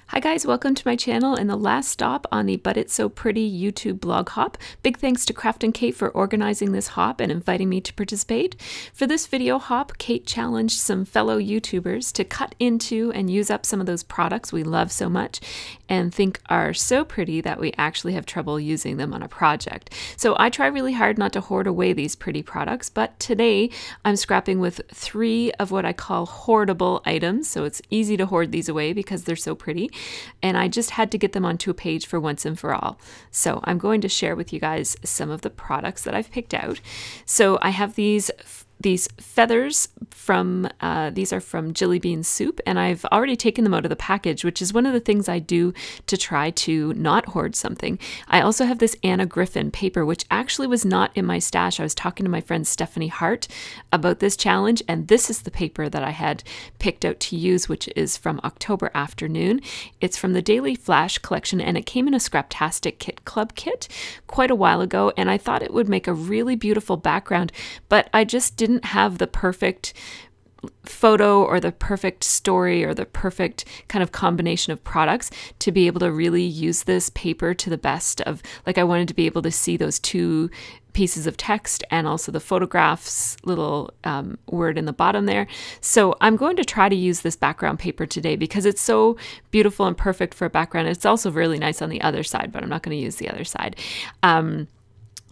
Hi guys, welcome to my channel and the last stop on the But It's So Pretty YouTube blog hop. Big thanks to Kraft Kate for organizing this hop and inviting me to participate. For this video hop, Kate challenged some fellow YouTubers to cut into and use up some of those products we love so much and think are so pretty that we actually have trouble using them on a project. So I try really hard not to hoard away these pretty products, but today I'm scrapping with 3 of what I call hoardable items. So it's easy to hoard these away because they're so pretty. And I just had to get them onto a page for once and for all. So I'm going to share with you guys some of the products that I've picked out. So I have these feathers from, these are from Jelly Bean Soup, and I've already taken them out of the package, which is one of the things I do to try to not hoard something. I also have this Anna Griffin paper, which actually was not in my stash. I was talking to my friend Stephanie Hart about this challenge, and this is the paper that I had picked out to use, which is from October Afternoon. It's from the Daily Flash collection, and it came in a Scraptastic Kit Club kit quite a while ago, and I thought it would make a really beautiful background, but I just didn't have the perfect photo or the perfect story or the perfect kind of combination of products to be able to really use this paper to the best of, like, I wanted to be able to see those 2 pieces of text and also the photographs little word in the bottom there. So I'm going to try to use this background paper today because it's so beautiful and perfect for a background. It's also really nice on the other side, but I'm not going to use the other side.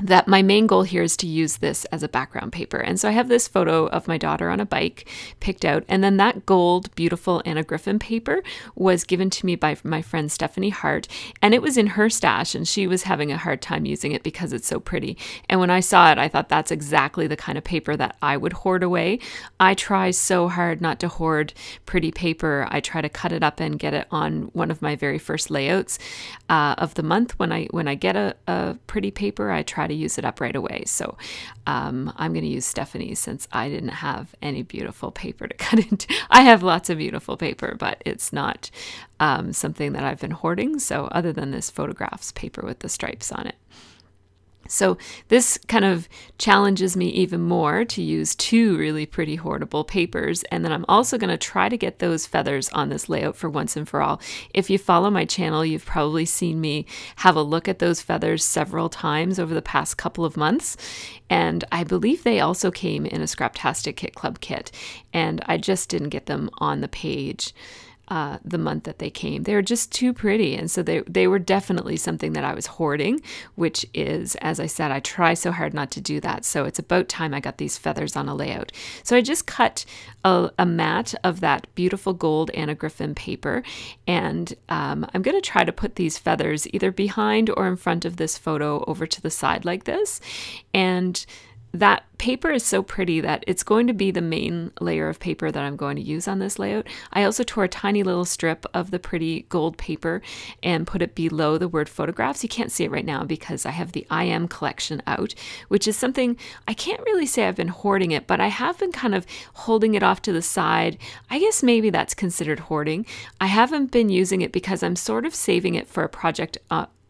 That my main goal here is to use this as a background paper. And so I have this photo of my daughter on a bike picked out. And then that gold, beautiful Anna Griffin paper was given to me by my friend Stephanie Hart. And it was in her stash and she was having a hard time using it because it's so pretty. And when I saw it, I thought that's exactly the kind of paper that I would hoard away. I try so hard not to hoard pretty paper. I try to cut it up and get it on one of my very first layouts of the month. When I get a pretty paper, I try to use it up right away. So I'm going to use Stephanie's since I didn't have any beautiful paper to cut into. I have lots of beautiful paper, but it's not something that I've been hoarding. So other than this photographs paper with the stripes on it. So this kind of challenges me even more to use 2 really pretty hoardable papers. And then I'm also going to try to get those feathers on this layout for once and for all. If you follow my channel, you've probably seen me have a look at those feathers several times over the past couple of months. And I believe they also came in a Scraptastic Kit Club kit. And I just didn't get them on the page the month that they came. They were just too pretty. And so they were definitely something that I was hoarding, which is, as I said, I try so hard not to do that. So it's about time I got these feathers on a layout. So I just cut a mat of that beautiful gold Anna Griffin paper. And I'm going to try to put these feathers either behind or in front of this photo over to the side like this. And that paper is so pretty that it's going to be the main layer of paper that I'm going to use on this layout. I also tore a tiny little strip of the pretty gold paper and put it below the word photographs. You can't see it right now because I have the I Am collection out, which is something I can't really say I've been hoarding it, but I have been kind of holding it off to the side. I guess maybe that's considered hoarding. I haven't been using it because I'm sort of saving it for a project,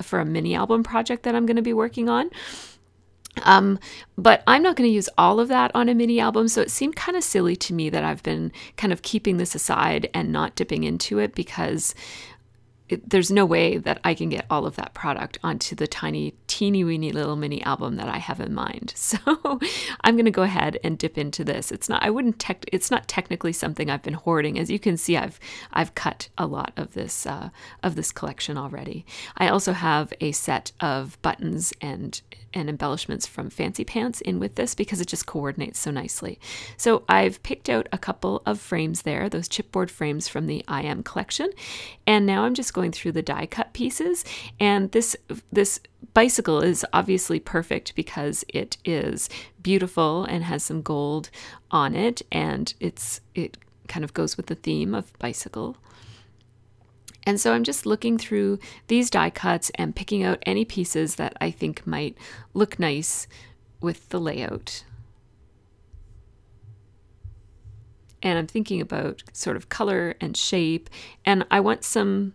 for a mini album project that I'm going to be working on. But I'm not going to use all of that on a mini album, so it seemed kind of silly to me that I've been kind of keeping this aside and not dipping into it because there's no way that I can get all of that product onto the teeny weeny little mini album that I have in mind. So I'm going to go ahead and dip into this. It's not technically something I've been hoarding. As you can see, I've cut a lot of this collection already. I also have a set of buttons and embellishments from Fancy Pants in with this because it just coordinates so nicely. So I've picked out a couple of frames there, those chipboard frames from the I Am collection. And now I'm just going through the die cut pieces. And this bicycle is obviously perfect because it is beautiful and has some gold on it. And it kind of goes with the theme of bicycle. And so I'm just looking through these die cuts and picking out any pieces that I think might look nice with the layout. And I'm thinking about sort of color and shape, and I want some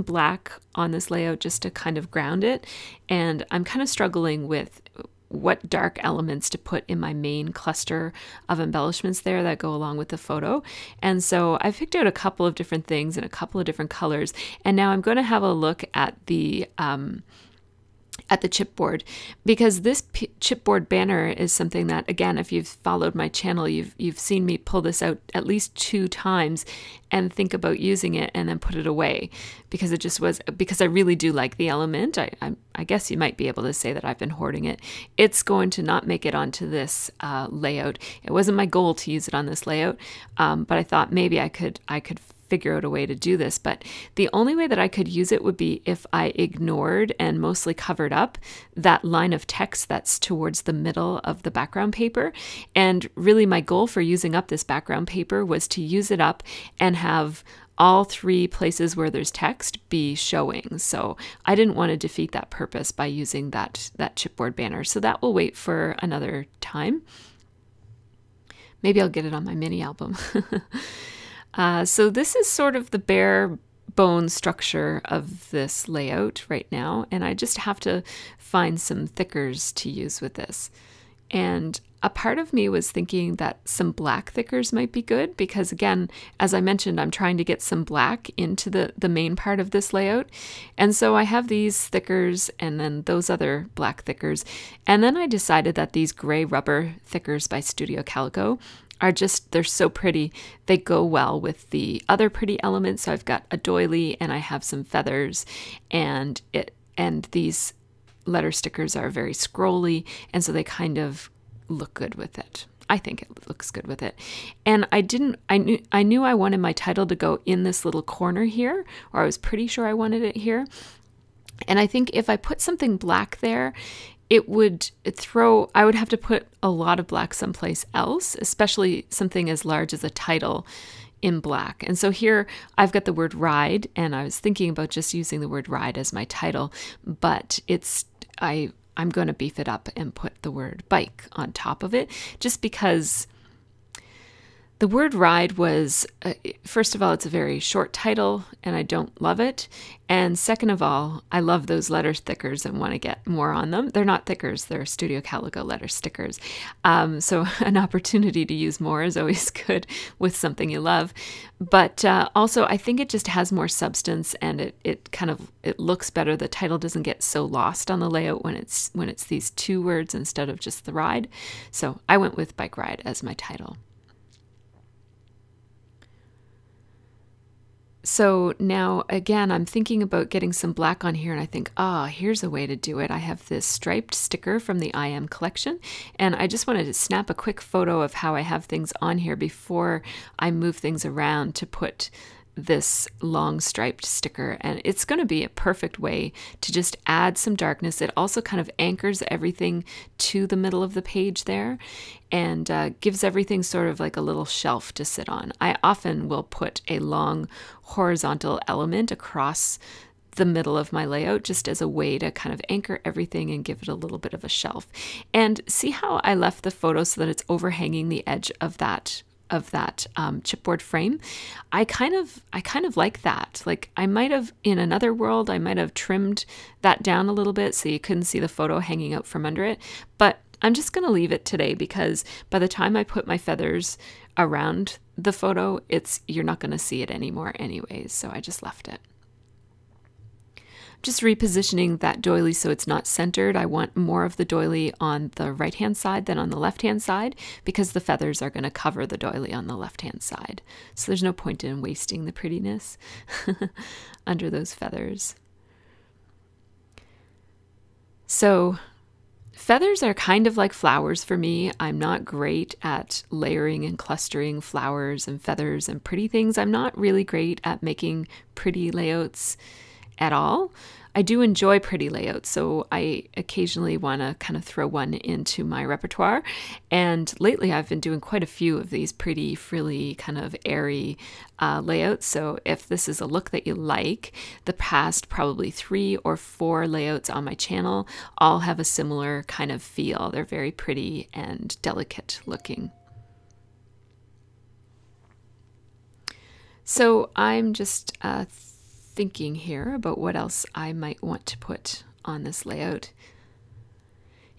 black on this layout just to kind of ground it. And I'm kind of struggling with what dark elements to put in my main cluster of embellishments there that go along with the photo. And so I picked out a couple of different things in a couple of different colors. And now I'm going to have a look at the chipboard, because this chipboard banner is something that, again, if you've followed my channel, you've seen me pull this out at least 2 times and think about using it and then put it away, because it just was, because I really do like the element. I guess you might be able to say that I've been hoarding it. It's going to not make it onto this layout. It wasn't my goal to use it on this layout, but I thought maybe I could figure out a way to do this. But the only way that I could use it would be if I ignored and mostly covered up that line of text that's towards the middle of the background paper. And really my goal for using up this background paper was to use it up and have all 3 places where there's text be showing. So I didn't want to defeat that purpose by using that chipboard banner. So that will wait for another time. Maybe I'll get it on my mini album. So this is sort of the bare bone structure of this layout right now, and I just have to find some thickers to use with this. And a part of me was thinking that some black thickers might be good, because again, as I mentioned, I'm trying to get some black into the main part of this layout. And so I have these thickers and then those other black thickers. And then I decided that these gray rubber thickers by Studio Calico are just, they're so pretty. They go well with the other pretty elements. So I've got a doily and I have some feathers, and these letter stickers are very scrolly, and so they kind of look good with it. I think it looks good with it. And I knew I wanted my title to go in this little corner here, or I was pretty sure I wanted it here. And I think if I put something black there, I would have to put a lot of black someplace else, especially something as large as a title in black. And so here I've got the word ride, and I was thinking about just using the word ride as my title, but I'm going to beef it up and put the word bike on top of it, just because the word ride was, first of all, it's a very short title and I don't love it. And second of all, I love those letter stickers and want to get more on them. They're not thickers, they're Studio Calico letter stickers. So an opportunity to use more is always good with something you love. But also I think it just has more substance, and it looks better. The title doesn't get so lost on the layout when it's these 2 words instead of just the ride. So I went with bike ride as my title. So now, again, I'm thinking about getting some black on here, and I think, here's a way to do it. I have this striped sticker from the I Am collection, and I just wanted to snap a quick photo of how I have things on here before I move things around to put this long striped sticker. And it's going to be a perfect way to just add some darkness. It also kind of anchors everything to the middle of the page there, and gives everything sort of like a little shelf to sit on. I often will put a long horizontal element across the middle of my layout just as a way to kind of anchor everything and give it a little bit of a shelf. And see how I left the photo so that it's overhanging the edge of that chipboard frame. I kind of like that. Like, I might have, in another world, I might have trimmed that down a little bit so you couldn't see the photo hanging out from under it, but I'm just going to leave it today, because by the time I put my feathers around the photo, you're not going to see it anymore anyways, so I just left it. Just repositioning that doily so it's not centered. I want more of the doily on the right-hand side than on the left-hand side, because the feathers are going to cover the doily on the left-hand side. So there's no point in wasting the prettiness under those feathers. So feathers are kind of like flowers for me. I'm not great at layering and clustering flowers and feathers and pretty things. I'm not really great at making pretty layouts at all. I do enjoy pretty layouts, so I occasionally want to kind of throw one into my repertoire. And lately I've been doing quite a few of these pretty frilly kind of airy layouts. So if this is a look that you like, the past probably 3 or 4 layouts on my channel all have a similar kind of feel. They're very pretty and delicate looking. So I'm just thinking here about what else I might want to put on this layout.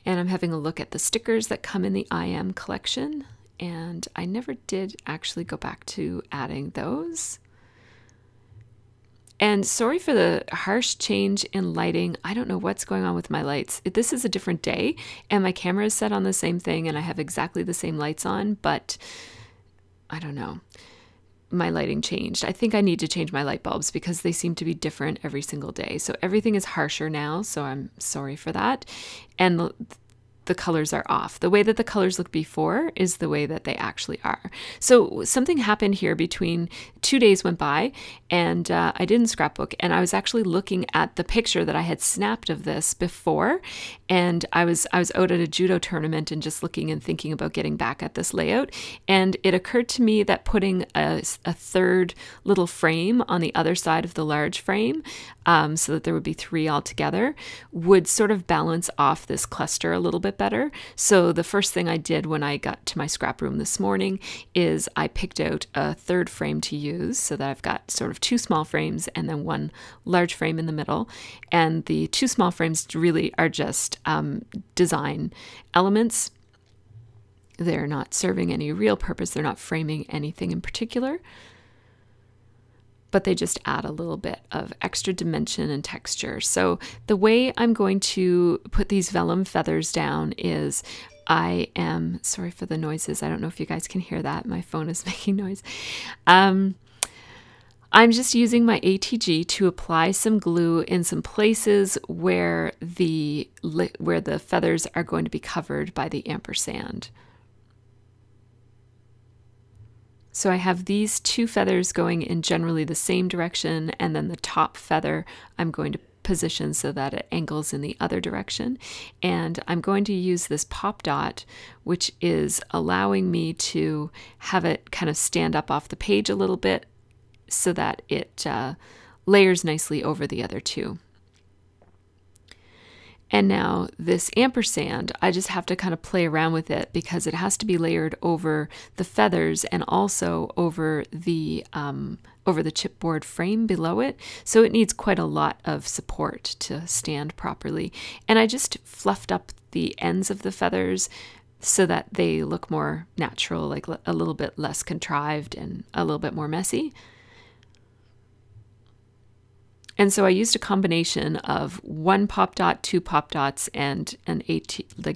And I'm having a look at the stickers that come in the IM collection, and I never did actually go back to adding those. And sorry for the harsh change in lighting. I don't know what's going on with my lights. This is a different day, and my camera is set on the same thing, and I have exactly the same lights on, but I don't know. My lighting changed. I think I need to change my light bulbs because they seem to be different every single day. So everything is harsher now, so I'm sorry for that. And the colors are off. The way that the colors looked before is the way that they actually are. So something happened here between 2 days went by, and I didn't scrapbook, and I was actually looking at the picture that I had snapped of this before, and I was out at a judo tournament and just looking and thinking about getting back at this layout, and it occurred to me that putting a third little frame on the other side of the large frame, so that there would be 3 altogether, would sort of balance off this cluster a little bit better. So the first thing I did when I got to my scrap room this morning is I picked out a third frame to use, so that I've got sort of 2 small frames and then 1 large frame in the middle. And the 2 small frames really are just design elements. They're not serving any real purpose. They're not framing anything in particular, but they just add a little bit of extra dimension and texture. So the way I'm going to put these vellum feathers down is I am, sorry for the noises, I don't know if you guys can hear that, my phone is making noise. I'm just using my ATG to apply some glue in some places where the feathers are going to be covered by the ampersand. So I have these 2 feathers going in generally the same direction, and then the top feather I'm going to position so that it angles in the other direction. And I'm going to use this pop dot, which is allowing me to have it kind of stand up off the page a little bit so that it layers nicely over the other 2. And now this ampersand, I just have to kind of play around with it because it has to be layered over the feathers and also over the chipboard frame below it. So it needs quite a lot of support to stand properly. And I just fluffed up the ends of the feathers so that they look more natural, like a little bit less contrived and a little bit more messy. And so I used a combination of 1 pop dot, 2 pop dots, and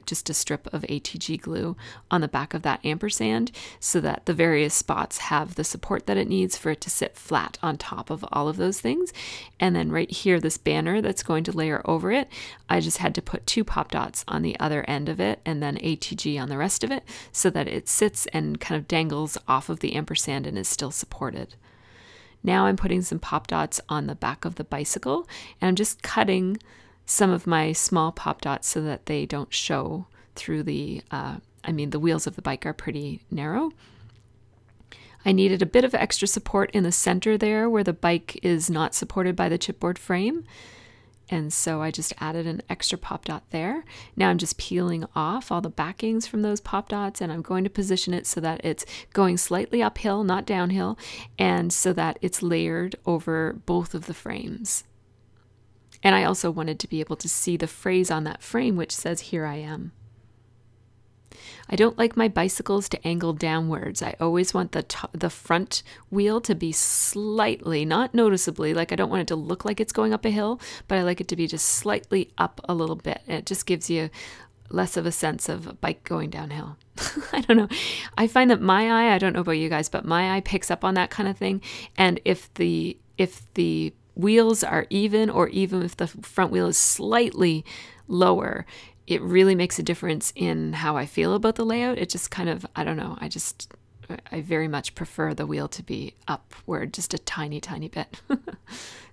just a strip of ATG glue on the back of that ampersand so that the various spots have the support that it needs for it to sit flat on top of all of those things. And then right here, this banner that's going to layer over it, I just had to put 2 pop dots on the other end of it and then ATG on the rest of it so that it sits and kind of dangles off of the ampersand and is still supported. Now I'm putting some pop dots on the back of the bicycle, and I'm just cutting some of my small pop dots so that they don't show through the wheels of the bike are pretty narrow. I needed a bit of extra support in the center there where the bike is not supported by the chipboard frame. And so I just added an extra pop dot there. Now I'm just peeling off all the backings from those pop dots, and I'm going to position it so that it's going slightly uphill, not downhill, and so that it's layered over both of the frames. And I also wanted to be able to see the phrase on that frame which says, "Here I am." I don't like my bicycles to angle downwards. I always want the front wheel to be slightly, not noticeably, like I don't want it to look like it's going up a hill, but I like it to be just slightly up a little bit. And it just gives you less of a sense of a bike going downhill. I don't know. I find that my eye, I don't know about you guys, but my eye picks up on that kind of thing. And if the wheels are even, or even if the front wheel is slightly lower, it really makes a difference in how I feel about the layout. It just kind of, I don't know, I very much prefer the wheel to be upward just a tiny, tiny bit.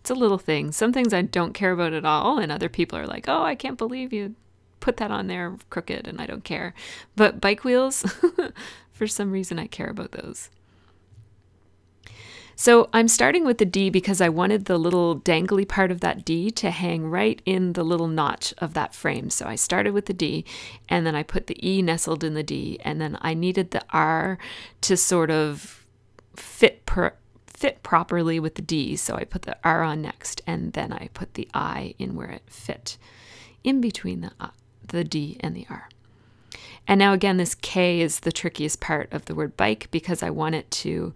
It's a little thing. Some things I don't care about at all, and other people are like, oh, I can't believe you put that on there crooked, and I don't care. But bike wheels, for some reason, I care about those. So I'm starting with the D because I wanted the little dangly part of that D to hang right in the little notch of that frame. So I started with the D, and then I put the E nestled in the D, and then I needed the R to sort of fit properly with the D. So I put the R on next, and then I put the I in where it fit in between the D and the R. And now again, this K is the trickiest part of the word bike because I want it to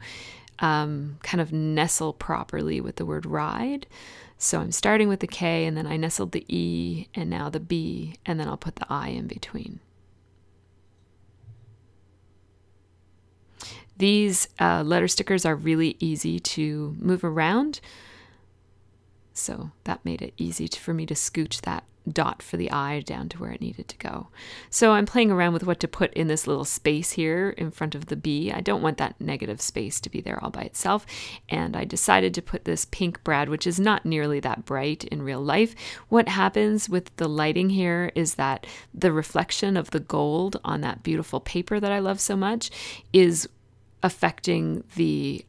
kind of nestle properly with the word ride. So I'm starting with the K, and then I nestled the E, and now the B, and then I'll put the I in between. These letter stickers are really easy to move around, so that made it easy for me to scooch that dot for the I down to where it needed to go. So I'm playing around with what to put in this little space here in front of the B. I don't want that negative space to be there all by itself, and I decided to put this pink brad, which is not nearly that bright in real life. What happens with the lighting here is that the reflection of the gold on that beautiful paper that I love so much is affecting the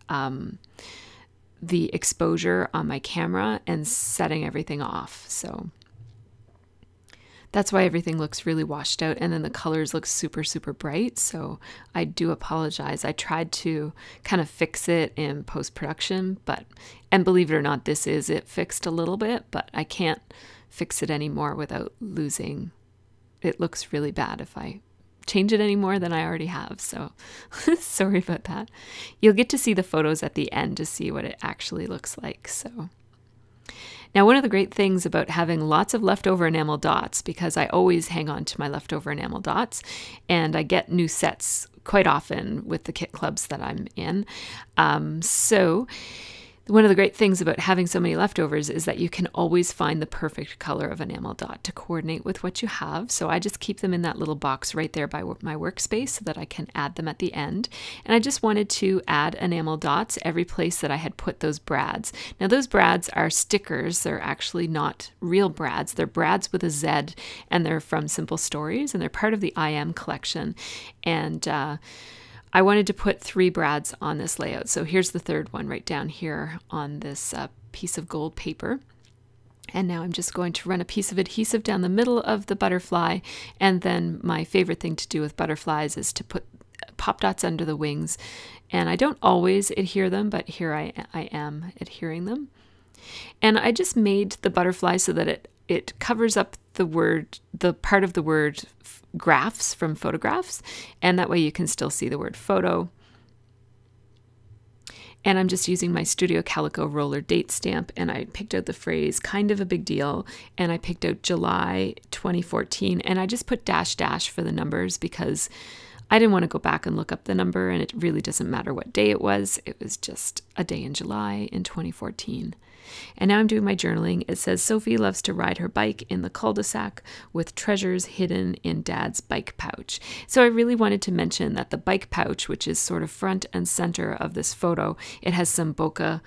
exposure on my camera and setting everything off. So that's why everything looks really washed out, and then the colors look super, super bright. So I do apologize. I tried to kind of fix it in post-production, and believe it or not, this is it fixed a little bit, but I can't fix it anymore without losing. It looks really bad if I change it any more than I already have. So sorry about that. You'll get to see the photos at the end to see what it actually looks like. So now, one of the great things about having lots of leftover enamel dots, because I always hang on to my leftover enamel dots, and I get new sets quite often with the kit clubs that I'm in. So one of the great things about having so many leftovers is that you can always find the perfect color of enamel dot to coordinate with what you have. So I just keep them in that little box right there by my workspace so that I can add them at the end. And I just wanted to add enamel dots every place that I had put those brads. Now those brads are stickers. They're actually not real brads. They're brads with a Z, and they're from Simple Stories, and they're part of the I Am collection. And I wanted to put 3 brads on this layout. So here's the third one right down here on this piece of gold paper. And now I'm just going to run a piece of adhesive down the middle of the butterfly. And then my favorite thing to do with butterflies is to put pop dots under the wings. And I don't always adhere them, but here I am adhering them. And I just made the butterfly so that it covers up the part of the word graphs from photographs, and that way you can still see the word photo. And I'm just using my Studio Calico roller date stamp, and I picked out the phrase kind of a big deal, and I picked out July 2014, and I just put -- for the numbers because I didn't want to go back and look up the number, and it really doesn't matter what day it was just a day in July in 2014. And now I'm doing my journaling. It says, Sophie loves to ride her bike in the cul-de-sac with treasures hidden in Dad's bike pouch. So I really wanted to mention that the bike pouch, which is sort of front and center of this photo, it has some bokeh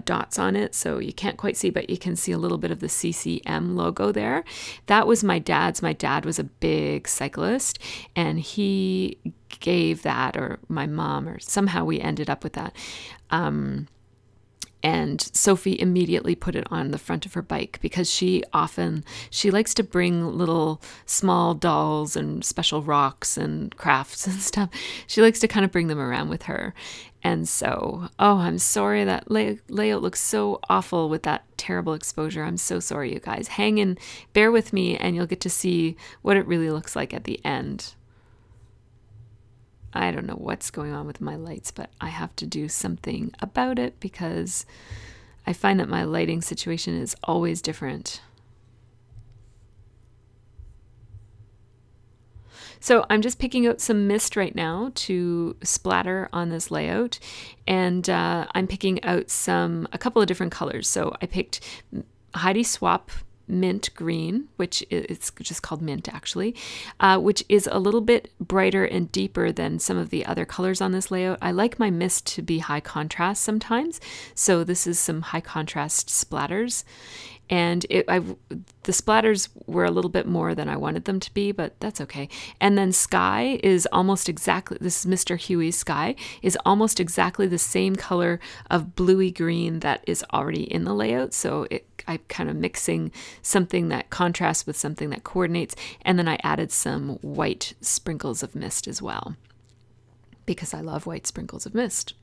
dots on it, so you can't quite see, but you can see a little bit of the CCM logo there. That was my dad's. My dad was a big cyclist, and he gave that, or my mom, or somehow we ended up with that. And Sophie immediately put it on the front of her bike because she likes to bring little small dolls and special rocks and crafts and stuff. She likes to kind of bring them around with her. And so, oh, I'm sorry that layout looks so awful with that terrible exposure. I'm so sorry, you guys. Hang in, bear with me, and you'll get to see what it really looks like at the end. I don't know what's going on with my lights, but I have to do something about it because I find that my lighting situation is always different. So I'm just picking out some mist right now to splatter on this layout, and I'm picking out a couple of different colors. So I picked Heidi Swap Mint Green, which it's just called Mint actually, which is a little bit brighter and deeper than some of the other colors on this layout. I like my mist to be high contrast sometimes, so this is some high contrast splatters. And the splatters were a little bit more than I wanted them to be, but that's okay. And then Sky is almost exactly, this is Mr. Huey's Sky, is almost exactly the same color of bluey green that is already in the layout. So I'm kind of mixing something that contrasts with something that coordinates. And then I added some white sprinkles of mist as well, because I love white sprinkles of mist.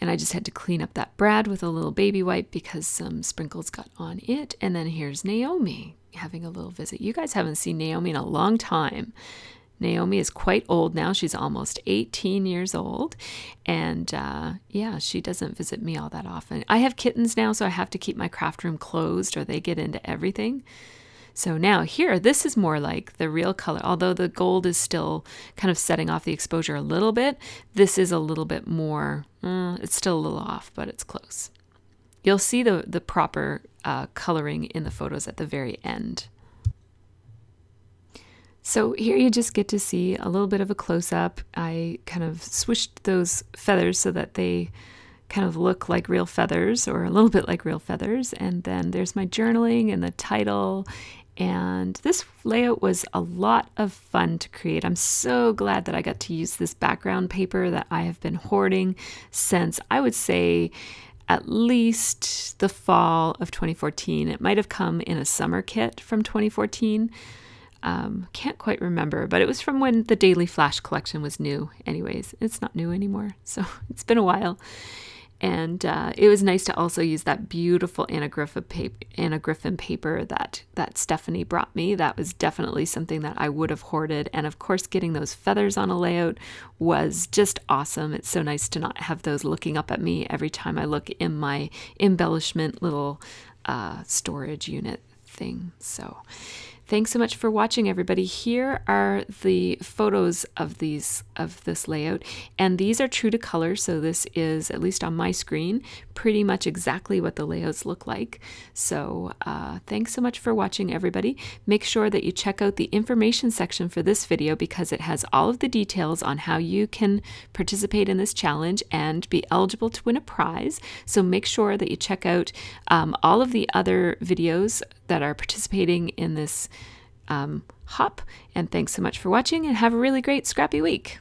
And I just had to clean up that brad with a little baby wipe because some sprinkles got on it. And then here's Naomi having a little visit. You guys haven't seen Naomi in a long time. Naomi is quite old now. She's almost 18 years old. And yeah, she doesn't visit me all that often. I have kittens now, so I have to keep my craft room closed or they get into everything. So now here, this is more like the real color. Although the gold is still kind of setting off the exposure a little bit, this is a little bit more, it's still a little off, but it's close. You'll see the proper coloring in the photos at the very end. So here you just get to see a little bit of a close-up. I kind of swished those feathers so that they kind of look like real feathers, or a little bit like real feathers. And then there's my journaling and the title. And this layout was a lot of fun to create. I'm so glad that I got to use this background paper that I have been hoarding since, I would say, at least the fall of 2014. It might have come in a summer kit from 2014. Can't quite remember, but it was from when the Daily Flash collection was new. Anyways, it's not new anymore, so it's been a while. And it was nice to also use that beautiful Anna Griffin paper that Stephanie brought me. That was definitely something that I would have hoarded. And of course, getting those feathers on a layout was just awesome. It's so nice to not have those looking up at me every time I look in my embellishment little storage unit thing. So thanks so much for watching, everybody. Here are the photos of this layout, and these are true to color, so this is, at least on my screen, pretty much exactly what the layouts look like. So thanks so much for watching, everybody. Make sure that you check out the information section for this video because it has all of the details on how you can participate in this challenge and be eligible to win a prize. So make sure that you check out all of the other videos that are participating in this hop. And thanks so much for watching, and have a really great scrappy week.